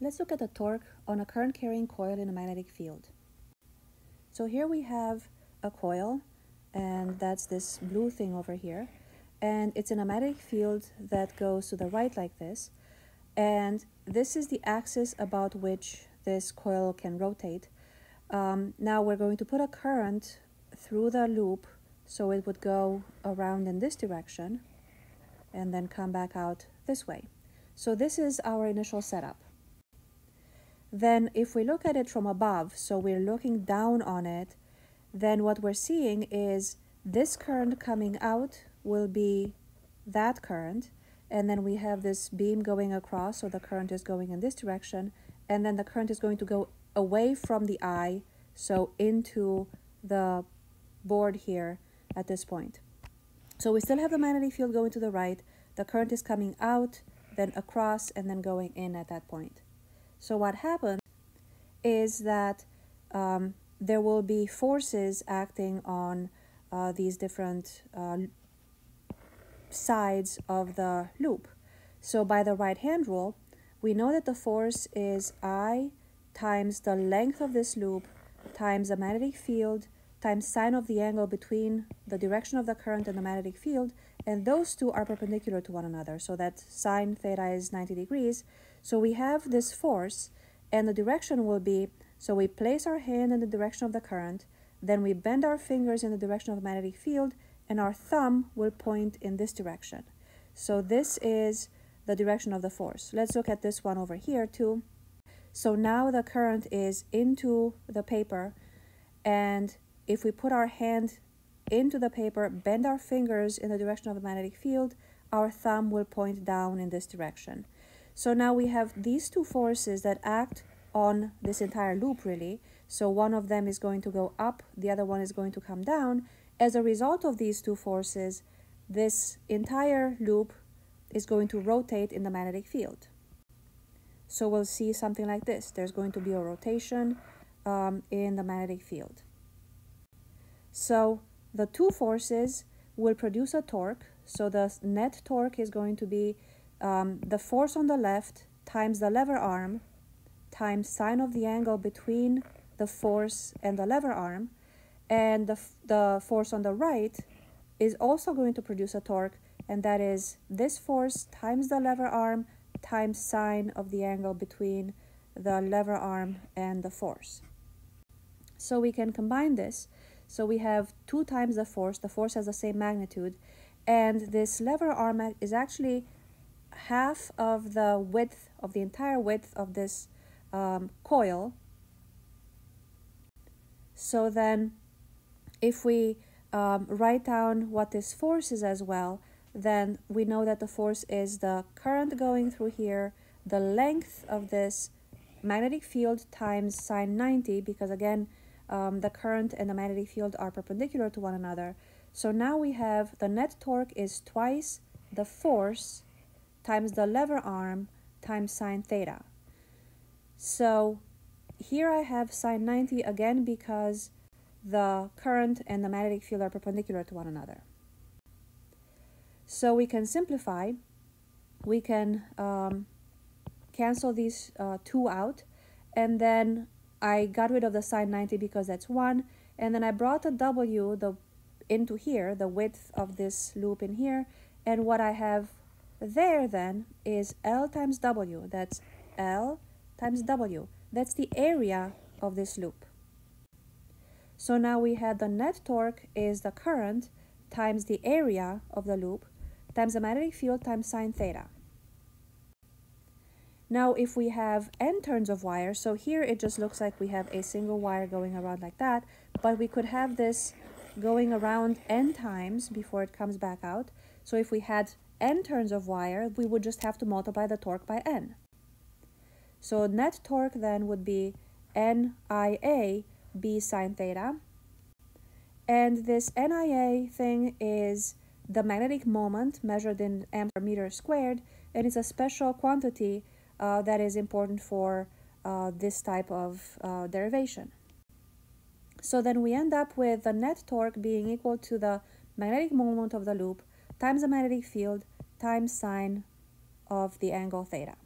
Let's look at the torque on a current carrying coil in a magnetic field. So here we have a coil, and that's this blue thing over here, and it's in a magnetic field that goes to the right like this, and this is the axis about which this coil can rotate. Now we're going to put a current through the loop, so it would go around in this direction and then come back out this way. So this is our initial setup. Then if we look at it from above, so we're looking down on it, then what we're seeing is this current coming out will be that current, and then we have this beam going across, so the current is going in this direction, and then the current is going to go away from the eye, so into the board here at this point. So we still have the magnetic field going to the right, the current is coming out, then across, and then going in at that point. So what happens is that there will be forces acting on these different sides of the loop. So by the right-hand rule, we know that the force is I times the length of this loop times the magnetic field times sine of the angle between the direction of the current and the magnetic field, and those two are perpendicular to one another, so that sine theta is 90 degrees. So we have this force, and the direction will be, so we place our hand in the direction of the current, then we bend our fingers in the direction of the magnetic field, and our thumb will point in this direction. So this is the direction of the force. Let's look at this one over here too. So now the current is into the paper, and if we put our hand into the paper, bend our fingers in the direction of the magnetic field, our thumb will point down in this direction. So now we have these two forces that act on this entire loop really. So one of them is going to go up, the other one is going to come down. As a result of these two forces, this entire loop is going to rotate in the magnetic field. So we'll see something like this. There's going to be a rotation in the magnetic field. So the two forces will produce a torque. So the net torque is going to be the force on the left times the lever arm times sine of the angle between the force and the lever arm. And the force on the right is also going to produce a torque, and that is this force times the lever arm times sine of the angle between the lever arm and the force. So we can combine this. So we have 2 times the force has the same magnitude, and this lever arm is actually half of the width of the entire width of this coil. So then if we write down what this force is as well, then we know that the force is the current going through here, the length of this magnetic field times sine 90, because again, the current and the magnetic field are perpendicular to one another. So now we have the net torque is twice the force times the lever arm times sine theta. So here I have sine 90 again because the current and the magnetic field are perpendicular to one another. So we can simplify. We can cancel these 2 out, and then I got rid of the sine 90 because that's 1, and then I brought the W into here, the width of this loop in here, and what I have there then is L times W. That's L times W. That's the area of this loop. So now we had the net torque is the current times the area of the loop times the magnetic field times sine theta. Now if we have n turns of wire, so here it just looks like we have a single wire going around like that, but we could have this going around n times before it comes back out. So if we had n turns of wire, we would just have to multiply the torque by n. So net torque then would be NIA b sine theta, and this NIA thing is the magnetic moment measured in amps per meter squared, and it's a special quantity that is important for this type of derivation. So then we end up with the net torque being equal to the magnetic moment of the loop times the magnetic field times sine of the angle theta.